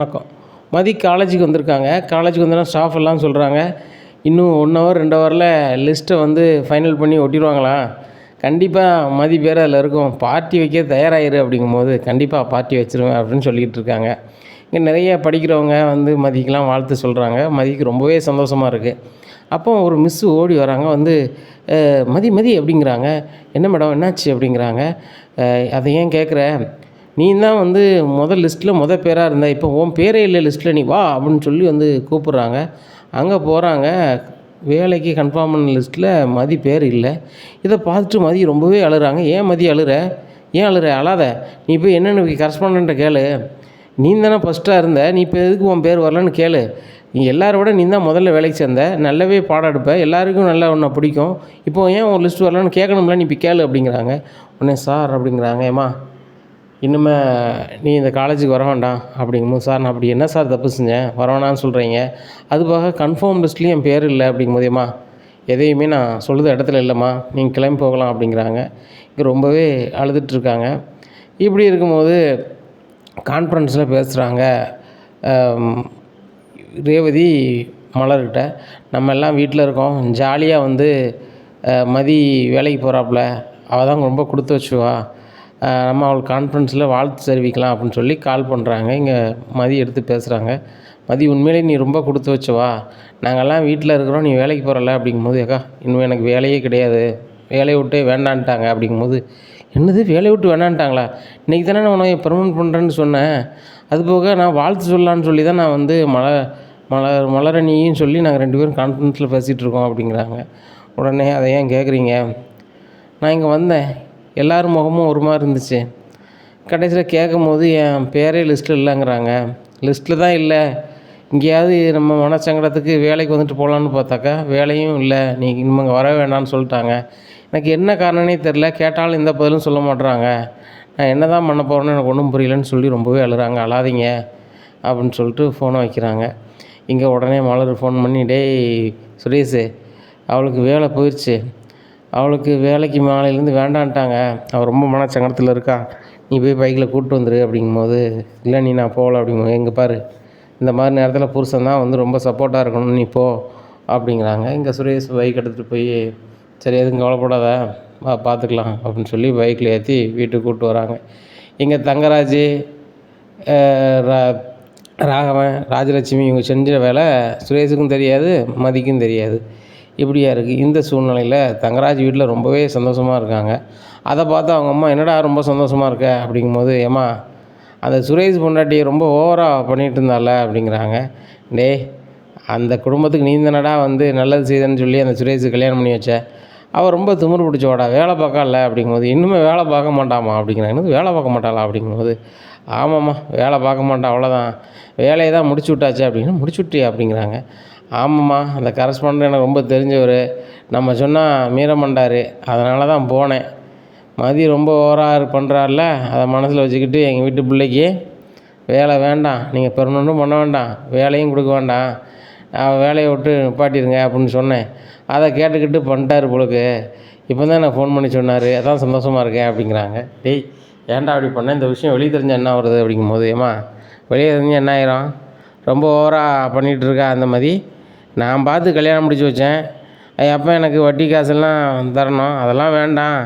வணக்கம். காலேஜுக்கு வந்திருக்காங்க. காலேஜுக்கு வந்தோன்னே ஸ்டாஃப் எல்லாம் சொல்கிறாங்க, இன்னும் 1 ஹவர் 2 ஹவரில் லிஸ்ட்டை ஃபைனல் பண்ணி ஒட்டிடுவாங்களாம். கண்டிப்பாக பேர் அதில் இருக்கும். பார்ட்டி வைக்க தயாராகிரு அப்படிங்கும்போது, கண்டிப்பாக பார்ட்டி வச்சுருவேன் அப்படின்னு சொல்லிக்கிட்டு இருக்காங்க. இங்கே நிறைய படிக்கிறவங்க மதிக்கெலாம் வாழ்த்து சொல்கிறாங்க. மதிக்கு ரொம்பவே சந்தோஷமாக இருக்குது. அப்போ ஒரு மிஸ்ஸு ஓடி வராங்க. மதி அப்படிங்கிறாங்க. என்ன மேடம் என்னாச்சு அப்படிங்கிறாங்க. அதை ஏன் கேட்குற, நீ தான் முதல் லிஸ்ட்டில் பேராக இருந்த, இப்போ உன் பேரே இல்லை லிஸ்ட்டில், நீ வா அப்படின்னு சொல்லி கூப்பிட்றாங்க. அங்கே போகிறாங்க. வேலைக்கு கன்ஃபார்ம் பண்ண லிஸ்ட்டில் பேர் இல்லை. இதை பார்த்துட்டு மதி ரொம்பவே அழுகிறாங்க. ஏன் மதி அழுற, ஏன் அழாத, நீ போய் என்னென்னு கரஸ்பாண்டண்ட்டை கேளு, நீ தானே ஃபஸ்ட்டாக இருந்த, நீ இப்போ எதுக்கு உன் பேர் வரலன்னு கேளு, நீ எல்லாரோட நீ தான் முதல்ல வேலைக்கு சேர்ந்த, நல்லாவே பாடம் எடுப்ப, எல்லாருக்கும் நல்லா உன்னை பிடிக்கும், இப்போ ஏன் உன் லிஸ்ட் வரலன்னு கேட்கணும்ல, நீ இப்போ கேளு அப்படிங்கிறாங்க. உடனே சார் அப்படிங்கிறாங்க, ஏம்மா இன்னுமே நீ இந்த காலேஜுக்கு வர வேண்டாம் அப்படிங்கும்போது, சார் நான் அப்படி என்ன சார் தப்பு செஞ்சேன், வர வேணான்னு சொல்கிறீங்க, அதுக்காக கன்ஃபார்ம் லிஸ்ட்லேயும் என் பேர் இல்லை அப்படிங்கும்போதேம்மா, எதையுமே நான் சொல்லுற இடத்துல இல்லைம்மா, நீங்கள் கிளம்பி போகலாம் அப்படிங்கிறாங்க. இங்கே ரொம்பவே அழுதுட்டுருக்காங்க. இப்படி இருக்கும்போது கான்ஃபரன்ஸில் பேசுகிறாங்க ரேவதி மலர்கிட்ட. நம்ம எல்லாம் வீட்டில் இருக்கோம், ஜாலியாக மதி வேலைக்கு போகிறாப்புல, அவள் தான் ரொம்ப கொடுத்து வச்சுவா, நம்ம அவளுக்கு கான்ஃபரன்ஸில் வாழ்த்து தெரிவிக்கலாம் அப்படின்னு சொல்லி கால் பண்ணுறாங்க. இங்கே மதி எடுத்து பேசுகிறாங்க. மதி உண்மையிலே நீ ரொம்ப கொடுத்து வச்சவா, நாங்கள்லாம் வீட்டில் இருக்கிறோம், நீ வேலைக்கு போகிறல அப்படிங்கும்போது, ஏக்கா இன்னும் எனக்கு வேலையே கிடையாது, வேலையை விட்டே வேண்டான்ட்டாங்க அப்படிங்கும்போது, என்னது வேலையை விட்டு வேணான்ட்டாங்களா, இன்றைக்கி தானே நான் உனக்கு பெர்மனெண்ட் பண்ணுறேன்னு சொன்னேன், அது போக நான் வாழ்த்து சொல்லலான்னு சொல்லி தான் நான் மலரணின்னு சொல்லி நாங்கள் 2 பேரும் கான்ஃபரன்ஸில் பேசிகிட்டு இருக்கோம் அப்படிங்கிறாங்க. உடனே அதை ஏன் கேட்குறீங்க, நான் இங்கே வந்தேன், எல்லோரும் முகமும் ஒரு மாதிரி இருந்துச்சு, கடைசியில் கேட்கும்போது என் பேரே லிஸ்ட்டில் இல்லைங்கிறாங்க. லிஸ்ட்டில் தான் இல்லை, இங்கேயாவது நம்ம மனசங்கடத்துக்கு வேலைக்கு வந்துட்டு போகலான்னு பார்த்தாக்கா வேலையும் இல்லை, நீ இனிமே இங்கே வர வேண்டாம்னு சொல்லிட்டாங்க. எனக்கு என்ன காரணனே தெரில, கேட்டாலும் எந்த பதிலும் சொல்ல மாட்றாங்க, நான் என்ன தான் பண்ண போகிறேன்னு எனக்கு ஒன்றும் புரியலன்னு சொல்லி ரொம்பவே அழுகிறாங்க. அழாதீங்க அப்படின்னு சொல்லிட்டு ஃபோனை வைக்கிறாங்க. இங்கே உடனே மலர் ஃபோன் பண்ணி, டேய் சுரேஷு, அவளுக்கு வேலை போயிடுச்சு, அவளுக்கு வேலைக்கு மாலையிலேருந்து வேண்டான்ட்டாங்க, அவள் ரொம்ப மனச்சங்கடத்தில் இருக்கா, நீ போய் பைக்கில் கூப்பிட்டு வந்துரு அப்படிங்கும்போது, இல்லை நீ நான் போகல அப்படிங்கும்போது, எங்கே பாரு இந்த மாதிரி நேரத்தில் புருஷன் தான் ரொம்ப சப்போர்ட்டாக இருக்கணும், நீ போ அப்படிங்கிறாங்க. இங்கே சுரேஷ் பைக் எடுத்துகிட்டு போய், சரி எதுவும் கவலைப்படாத, பார்த்துக்கலாம் அப்படின்னு சொல்லி பைக்கில் ஏற்றி வீட்டுக்கு கூப்பிட்டு வராங்க. இங்கே தங்கராஜ், ராகவன், ராஜலட்சுமி இவங்க செஞ்ச வேலை சுரேஷுக்கும் தெரியாது, மதிக்கும் தெரியாது. இப்படியா இருக்குது. இந்த சூழ்நிலையில் தங்கராஜ் வீட்டில் ரொம்பவே சந்தோஷமாக இருக்காங்க. அதை பார்த்து அவங்க அம்மா, என்னடா ரொம்ப சந்தோஷமாக இருக்க அப்படிங்கும்போது, ஏம்மா அந்த சுரேஷ் பொண்டாட்டியை ரொம்ப ஓவராக பண்ணிகிட்டு இருந்தால அப்படிங்கிறாங்க. டே அந்த குடும்பத்துக்கு நீ தானடா நல்லது செய்தன்னு சொல்லி அந்த சுரேஷுக்கு கல்யாணம் பண்ணி வச்ச, அவள் ரொம்ப திமிரு பிடிச்சவாடா, வேலை பார்க்கல அப்படிங்கும்போது, இன்னுமே வேலை பார்க்க மாட்டாமா அப்படிங்கிறாங்க. என்னது வேலை பார்க்க மாட்டாளா அப்படிங்கும்போது, ஆமாம்மா வேலை பார்க்க மாட்டான், அவ்வளோதான், வேலையை தான் முடிச்சு விட்டாச்சு அப்படின்னு. முடிச்சு விட்டியா அப்படிங்கிறாங்க. ஆமாம்மா அந்த கரஸ்பாண்டன்ட் எனக்கு ரொம்ப தெரிஞ்சவர், நம்ம சொன்னால் மீற மாட்டார், அதனால தான் போனேன், மதி ரொம்ப ஓவராக பண்ணுறாருல, அதை மனசில் வச்சுக்கிட்டு எங்கள் வீட்டு பிள்ளைக்கு வேலை வேண்டாம், நீங்கள் பெர்மனெண்ட்டும் பண்ண வேண்டாம், வேலையும் கொடுக்க வேண்டாம், வேலையை விட்டு நிப்பாட்டிடுங்க அப்படின்னு சொன்னேன், அதை கேட்டுக்கிட்டு பண்ணிட்டார் போலுக்கு, இப்போ தான் நான் ஃபோன் பண்ணி சொன்னார், அதான் சந்தோஷமாக இருக்கேன் அப்படிங்கிறாங்க. டேய் ஏன்டா அப்படி பண்ணேன், இந்த விஷயம் வெளியே தெரிஞ்சால் என்ன வருது அப்படிங்கும்போது, ஏம்மா வெளியே தெரிஞ்சால் என்ன ஆயிரும், ரொம்ப ஓவராக பண்ணிகிட்டு இருக்கா அந்த மாதிரி, நான் பார்த்து கல்யாணம் முடிச்சு வச்சேன், அப்போ எனக்கு வட்டி காசெல்லாம் தரணும், அதெல்லாம் வேண்டாம்,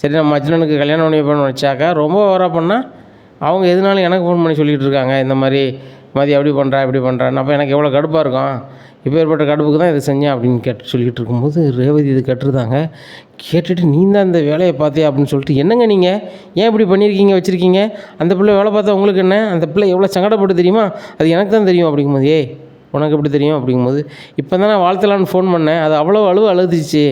சரி நம்ம மச்சினனுக்கு கல்யாணம் பண்ணி வைப்போம்னு வச்சாக்கா ரொம்ப ஓவராக பண்ணால் அவங்க எதுனாலும் எனக்கு ஃபோன் பண்ணி சொல்லிகிட்டு இருக்காங்க, இந்த மாதிரி மதி அப்படி பண்ணுறா இப்படி பண்ணுறான்னு, அப்போ எனக்கு எவ்வளோ கடுப்பாக இருக்கும், இப்போ ஏற்பட்ட கடுப்புக்கு தான் இதை செஞ்சேன் அப்படின்னு சொல்லிக்கிட்டு இருக்கும்போது, ரேவதி இது கேட்டுருந்தாங்க. கேட்டுட்டு, நீ தான் இந்த வேலையை பார்த்தியா அப்படின்னு சொல்லிட்டு, என்னங்க நீங்கள் ஏன் இப்படி பண்ணியிருக்கீங்க வச்சுருக்கீங்க, அந்த பிள்ளை வேலை பார்த்தா உங்களுக்கு என்ன, அந்த பிள்ளை எவ்வளோ சங்கடப்பட்டு தெரியுமா, அது எனக்கு தான் தெரியும் அப்படிங்கும்போது, ஏய் உனக்கு எப்படி தெரியும் அப்படிங்கும்போது, இப்போ தான் நான் வாழ்த்தலான்னு ஃபோன் பண்ணேன், அது அவ்வளோ அழுதுச்சு,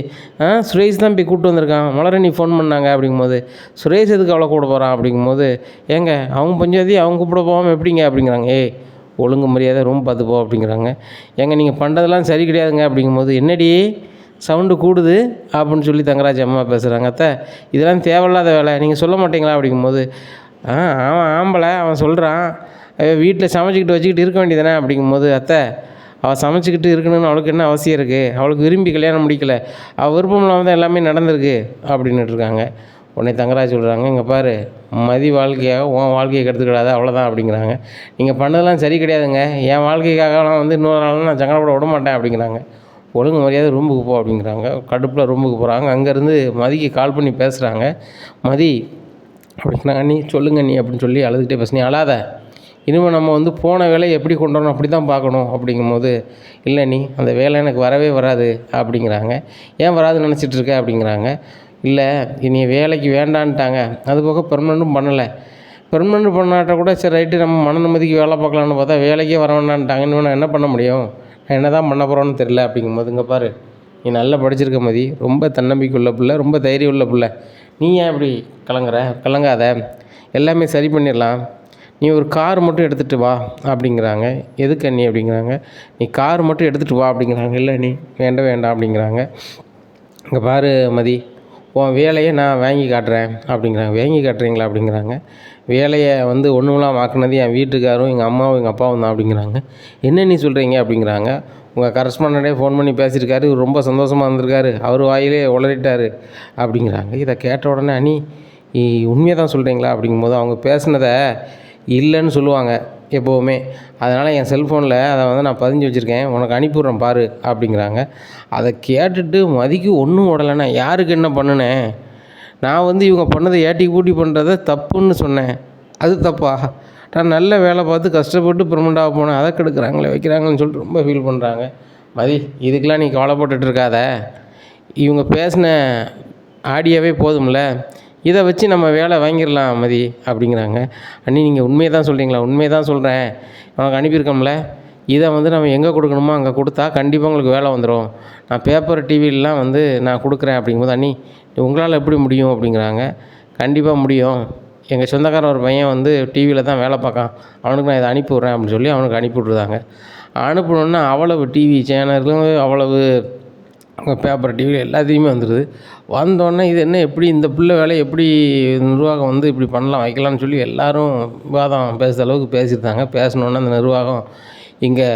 சுரேஷ் தான் போய் கூப்பிட்டு வந்திருக்கான், மலரணி ஃபோன் பண்ணாங்க அப்படிங்கும்போது, சுரேஷ் எதுக்கு அவ்வளோ கூட போகிறான் அப்படிங்கும்போது, ஏங்க அவங்க பஞ்சாயத்தி அவங்க கூப்பிட போகாமல் எப்படிங்க அப்படிங்கிறாங்க. ஏய் ஒழுங்கு மரியாதை ரூம் பார்த்து போ அப்படிங்கிறாங்க. ஏங்க நீங்கள் பண்ணுறதெல்லாம் சரி கிடையாதுங்க அப்படிங்கும்போது, என்னடி சவுண்டு கூடுது அப்படின்னு சொல்லி தங்கராஜ் அம்மா பேசுகிறாங்க. அத்தை இதெல்லாம் தேவையில்லாத வேலை, நீங்கள் சொல்ல மாட்டீங்களா அப்படிங்கும்போது, அவன் ஆம்பளை, அவன் சொல்கிறான், வீட்டில் சமைச்சிக்கிட்டு வச்சுக்கிட்டு இருக்க வேண்டியதானே அப்படிங்கும்போது, அத்தை அவள் சமைச்சிக்கிட்டு இருக்கணும்னு அவளுக்கு என்ன அவசியம் இருக்குது, அவளுக்கு விரும்பி கல்யாணம் முடிக்கலை, அவள் விருப்பம் இல்லாமல் தான் எல்லாமே நடந்திருக்கு அப்படின்னுட்டு இருக்காங்க. உடனே தங்கராஜ் சொல்கிறாங்க, இங்கே பாரு, மதி வாழ்க்கையாக உன் வாழ்க்கையை கெடுத்துக்கிடாத, அவ்வளோதான் அப்படிங்கிறாங்க. நீங்கள் பண்ணதெல்லாம் சரி கிடையாதுங்க, என் வாழ்க்கைக்காகலாம் வந்து இன்னொரு நாள் நான் சங்கடப்பட விட மாட்டேன் அப்படிங்கிறாங்க. ஒழுங்கு மரியாதை ரூமுக்கு போ அப்படிங்கிறாங்க. கடுப்பில் ரூமுக்கு போகிறாங்க. அங்கேருந்து மதிக்கு கால் பண்ணி பேசுகிறாங்க. மதி அப்படிங்கிறாங்க, அண்ணி சொல்லுங்க அண்ணி அப்படின்னு சொல்லி அழுதுகிட்டே பேச, நீ அழாத, இனிமேல் நம்ம வந்து போன வேலையை எப்படி கொண்டு வரணும் அப்படி தான் பார்க்கணும் அப்படிங்கும்போது, இல்லை நீ அந்த வேலை எனக்கு வரவே வராது அப்படிங்கிறாங்க. ஏன் வராதுன்னு நினச்சிட்டு இருக்க அப்படிங்கிறாங்க. இல்லை, இனி வேலைக்கு வேண்டான்ட்டாங்க, அதுபோக பெர்மனண்ட்டும் பண்ணலை, பெர்மனண்ட் பண்ணாட்ட கூட சரி ரைட்டு நம்ம மன நிம்மதிக்கு வேலை பார்க்கலான்னு பார்த்தா வேலைக்கே வர வேண்டான்ட்டாங்க, இன்னும் நான் என்ன பண்ண முடியும், நான் என்ன தான் பண்ண போகிறோன்னு தெரியல அப்படிங்கும்போது, இங்கே பாரு, நீ நல்லா படிச்சிருக்க மதி, ரொம்ப தன்னம்பிக்கை உள்ள பிள்ளை, ரொம்ப தைரியம் உள்ள பிள்ளை, நீ ஏன் இப்படி கலங்காத, எல்லாமே சரி பண்ணிடலாம், நீ ஒரு கார் மட்டும் எடுத்துகிட்டு வா அப்படிங்கிறாங்க. எதுக்கு அண்ணி அப்படிங்கிறாங்க. நீ கார் மட்டும் எடுத்துகிட்டு வா அப்படிங்கிறாங்க. இல்லை நீ வேண்டாம் அப்படிங்கிறாங்க. இங்கே பாரு மதி, உன் வேலையை நான் வாங்கி காட்டுறேன் அப்படிங்கிறாங்க. வாங்கி காட்டுறீங்களா அப்படிங்கிறாங்க. வேலையை வந்து ஒன்றுமெல்லாம் ஆக்குனது என் வீட்டுக்காரும் எங்கள் அம்மாவும் எங்கள் அப்பாவும் தான் அப்படிங்கிறாங்க. என்ன நீ சொல்கிறீங்க அப்படிங்கிறாங்க. உங்கள் கரஸ்பாண்டே ஃபோன் பண்ணி பேசியிருக்காரு, இவர் ரொம்ப சந்தோஷமாக இருந்திருக்காரு, அவர் வாயிலே உளறிட்டார் அப்படிங்கிறாங்க. இதை கேட்ட உடனே, அண்ணி உண்மையை தான் சொல்கிறீங்களா அப்படிங்கும்போது, அவங்க பேசுனதை இல்லைன்னு சொல்லுவாங்க எப்போவுமே, அதனால் என் செல்ஃபோனில் அதை வந்து நான் பதிஞ்சு வச்சுருக்கேன், உனக்கு அனுப்பிவிட்றேன் பாரு அப்படிங்கிறாங்க. அதை கேட்டுட்டு மதிக்கு ஒன்றும் ஓடலைண்ணா, யாருக்கு என்ன பண்ணினேன், நான் வந்து இவங்க பண்ணதை ஏட்டி கூட்டி பண்ணுறத தப்புன்னு சொன்னேன், அது தப்பா, நான் நல்ல வேலை பார்த்து கஷ்டப்பட்டு பெர்மனெண்ட்டாக போனேன், அதை கெடுக்குறாங்களே வைக்கிறாங்கன்னு சொல்லிட்டு ரொம்ப ஃபீல் பண்ணுறாங்க. மதி, இதுக்கெலாம் நீ கவலைப்பட்டுட்டு இருக்காத, இவங்க பேசின ஆடியோவே போதும்ல, இதை வச்சு நம்ம வேலை வாங்கிடலாம் மதி அப்படிங்கிறாங்க. அண்ணி நீங்கள் உண்மையை தான் சொல்கிறீங்களா? உண்மையை தான் சொல்கிறேன், உனக்கு அனுப்பியிருக்கோம்ல, இதை வந்து நம்ம எங்கே கொடுக்கணுமோ அங்கே கொடுத்தா கண்டிப்பாக உங்களுக்கு வேலை வந்துடும், நான் பேப்பர் டிவிலெலாம் வந்து நான் கொடுக்குறேன் அப்படிங்கும்போது, அண்ணி உங்களால் எப்படி முடியும் அப்படிங்கிறாங்க. கண்டிப்பாக முடியும், எங்கள் சொந்தக்காரன் ஒரு பையன் வந்து டிவியில் தான் வேலை பார்க்கான், அவனுக்கு நான் இதை அனுப்பி விட்றேன் அப்படின்னு சொல்லி அவனுக்கு அனுப்பி விட்ருதாங்க. அனுப்பணுன்னா அவ்வளவு டிவி சேனலும் அவ்வளவு பேப்பர் டிவி எல்லாத்தையுமே வந்துடுது. வந்தோடனே இது என்ன, எப்படி இந்த பிள்ளை வேலையை எப்படி நிர்வாகம் வந்து இப்படி பண்ணலாம் வைக்கலாம்னு சொல்லி எல்லோரும் விவாதம் பேசுகிற அளவுக்கு பேசியிருந்தாங்க. பேசினோன்னே அந்த நிர்வாகம் இங்கே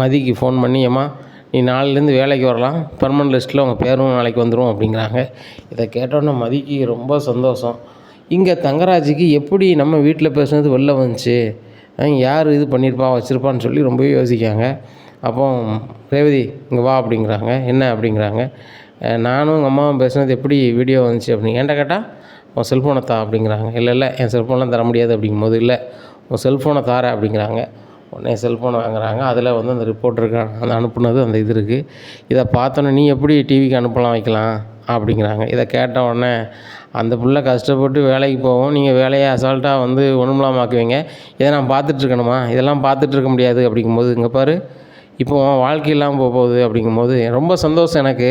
மதிக்கு ஃபோன் பண்ணி, ஏம்மா நீ நாளையிலேருந்து வேலைக்கு வரலாம், பெர்மனண்ட் லிஸ்ட்டில் உங்கள் பேரும் நாளைக்கு வந்துடும் அப்படிங்கிறாங்க. இதை கேட்டோன்னே மதிக்கு ரொம்ப சந்தோஷம். இங்கே தங்கராஜுக்கு எப்படி நம்ம வீட்டில் பேசுனது வெளில வந்துச்சு, யார் இது பண்ணியிருப்பா வச்சுருப்பான்னு சொல்லி ரொம்பவே யோசிக்காங்க. அப்போ ரேவதி இங்கே வா அப்படிங்கிறாங்க. என்ன அப்படிங்கிறாங்க. நானும் எங்கள் அம்மாவும் பேசுனது எப்படி வீடியோ வந்துச்சு அப்படின்னு. ஏன்டா கேட்டால், உன் செல்ஃபோனை தா அப்படிங்கிறாங்க. இல்லை என் செல்ஃபோன்லாம் தர முடியாது அப்படிங்கும்போது, இல்லை உன் செல்ஃபோனை தார அப்படிங்கிறாங்க. உடனே செல்ஃபோனை வாங்குறாங்க. அதில் வந்து அந்த ரிப்போர்ட் இருக்கு, அந்த அனுப்புனது அந்த இது இருக்குது. இதை பார்த்தோன்னே நீ எப்படி டிவிக்கு அனுப்பலாம் வைக்கலாம் அப்படிங்கிறாங்க. இதை கேட்ட உடனே, அந்த பிள்ளை கஷ்டப்பட்டு வேலைக்கு போகும், நீங்கள் வேலையை அசால்ட்டாக வந்து ஒன்றுமில்லாமல் ஆக்குவீங்க, இதை நான் பார்த்துட்ருக்கணுமா, இதெல்லாம் பார்த்துட்ருக்க முடியாது அப்படிங்கும்போது, இங்கே பாரு இப்போ வாழ்க்கை இல்லாமல் போகுது அப்படிங்கும்போது ரொம்ப சந்தோஷம் எனக்கு,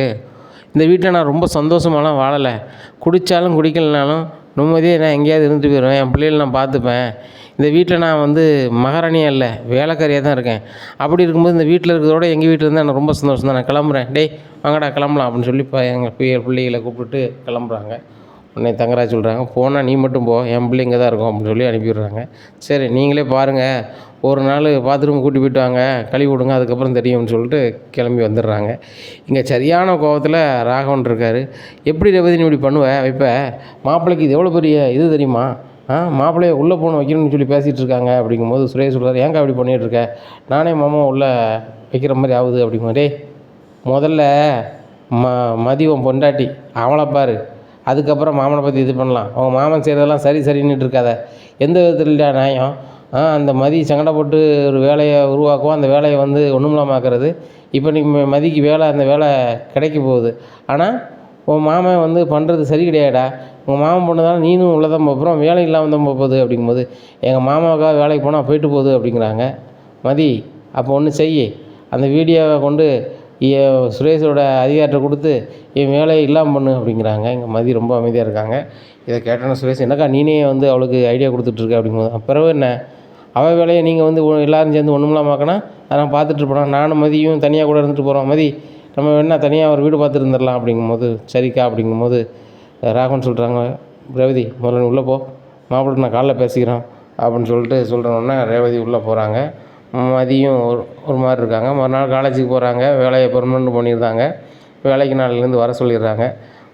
இந்த வீட்டில் நான் ரொம்ப சந்தோஷமாலாம் வாழலை, குடித்தாலும் குடிக்கலைனாலும் நிம்மதியாக நான் எங்கேயாவது இருந்துட்டு போயிடுவேன், என் பிள்ளைகளை நான் பார்த்துப்பேன், இந்த வீட்டில் நான் வந்து மகாராணியாக இல்லை வேலைக்காரியாக தான் இருக்கேன், அப்படி இருக்கும்போது இந்த வீட்டில் இருக்கிறதோட எங்கள் வீட்டில் இருந்தால் எனக்கு ரொம்ப சந்தோஷம் தான், நான் கிளம்புறேன், டேய் வாங்கடா கிளம்பலாம் அப்படின்னு சொல்லி இப்போ எங்கள் பிள்ளைகளை கூப்பிட்டு கிளம்புறாங்க. உடனே தங்கராஜ் சொல்கிறாங்க, போனால் நீ மட்டும் போ, என் பிள்ளைங்க தான் இருக்கும் அப்படின்னு சொல்லி அனுப்பிடுறாங்க. சரி நீங்களே பாருங்கள், ஒரு நாள் பாத்ரூம் கூட்டி போய்ட்டு வாங்க, கழுவி விடுங்க, அதுக்கப்புறம் தெரியும்னு சொல்லிட்டு கிளம்பி வந்துடுறாங்க. இங்கே சரியான கோபத்தில் ராகவன் இருக்கார். எப்படி ரேவதி நீ இப்படி வைப்ப, மாப்பிள்ளைக்கு இது எவ்வளோ பெரிய இது தெரியுமா, மாப்பிள்ளையை உள்ளே போகணும் வைக்கணும்னு சொல்லி பேசிகிட்டு இருக்காங்க அப்படிங்கும்போது சுரேஷ் சொல்கிறார், ஏங்க அப்படி பண்ணிகிட்ருக்க, நானே மாமா உள்ளே வைக்கிற மாதிரி ஆகுது அப்படிங்கும்போது, டே முதல்ல மதியம் பொண்டாட்டி அவளை பாரு, அதுக்கப்புறம் மாமனை பற்றி இது பண்ணலாம், அவங்க மாமன் செய்கிறதெல்லாம் சரின்னுட்டு இருக்காத, எந்த விதத்தில் நியாயம், அந்த மதி சங்கடப்பட்டு ஒரு வேலையை உருவாக்குவோம், அந்த வேலையை வந்து ஒன்றுமில்லாமாக்குறது, இப்போ நீ மதிக்கு வேலை, அந்த வேலை கிடைக்க போகுது, ஆனால் உன் மாமன் வந்து பண்ணுறது சரி கிடையாடா, உங்கள் மாமன் பண்ணதால நீனும் உள்ளே தான் போகிறோம், வேலை இல்லாமல் தான் போகுது அப்படிங்கும்போது, எங்கள் மாமாவுக்காக வேலைக்கு போனால் போயிட்டு போகுது அப்படிங்கிறாங்க. மதி அப்போ ஒன்று செய், அந்த வீடியோவை கொண்டு சுரேஷோட அதிகாரத்தை கொடுத்து என் வேலையை இல்லாமல் பண்ணு அப்படிங்கிறாங்க. எங்கள் மதி ரொம்ப அமைதியாக இருக்காங்க. இதை கேட்டோன்னா சுரேஷ், என்னக்கா நீனே வந்து அவளுக்கு ஐடியா கொடுத்துட்ருக்க அப்படிங்கும்போது, பிறகு என்ன அவள் வேலையை நீங்கள் வந்து எல்லோரும் சேர்ந்து ஒன்றுமில்லாமாக்கினா அதை நான் பார்த்துட்ருப்போம், நானும் மதியும் தனியாக கூட இருந்துட்டு போகிறோம், மதி நம்ம வேணா தனியாக ஒரு வீடு பார்த்துட்டு இருந்துடலாம் அப்படிங்கும்போது, சரிக்கா அப்படிங்கும்போது ராகவன் சொல்கிறாங்க, ரேவதி முதல்ல உள்ளே போ, மாப்பிள்ளை நான் காலைல பேசிக்கிறோம் அப்படின்னு சொல்லிட்டு சொல்கிறோன்னே ரேவதி உள்ளே போகிறாங்க. மதியம் ஒரு மாதிரி இருக்காங்க. மறுநாள் காலேஜுக்கு போகிறாங்க, வேலையை பெர்மனண்ட் பண்ணியிருந்தாங்க, வேலைக்கு நாளிலேருந்து வர சொல்லிடுறாங்க.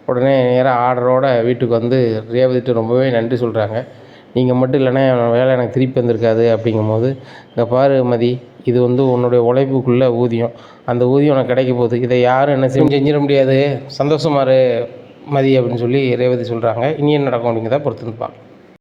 உடனே நேராக ஆர்டரோட வீட்டுக்கு வந்து ரேவதிட்ட ரொம்பவே நன்றி சொல்கிறாங்க. நீங்கள் மட்டும் இல்லைன்னா என் வேலை எனக்கு திருப்பி வந்திருக்காது அப்படிங்கும்போது, இங்கே பாரு மதி, இது வந்து உன்னுடைய உழைப்புக்குள்ள ஊதியம். அந்த ஊதியம் உனக்கு கிடைக்க போகுது. இதை யாரும் என்ன செஞ்சிட முடியாது. சந்தோஷமா இரு மதி அப்படின்னு சொல்லி ரேவதி சொல்கிறாங்க. இனி என்ன நடக்கும் அப்படிங்கிறத பொறுத்து பார்க்கலாம்.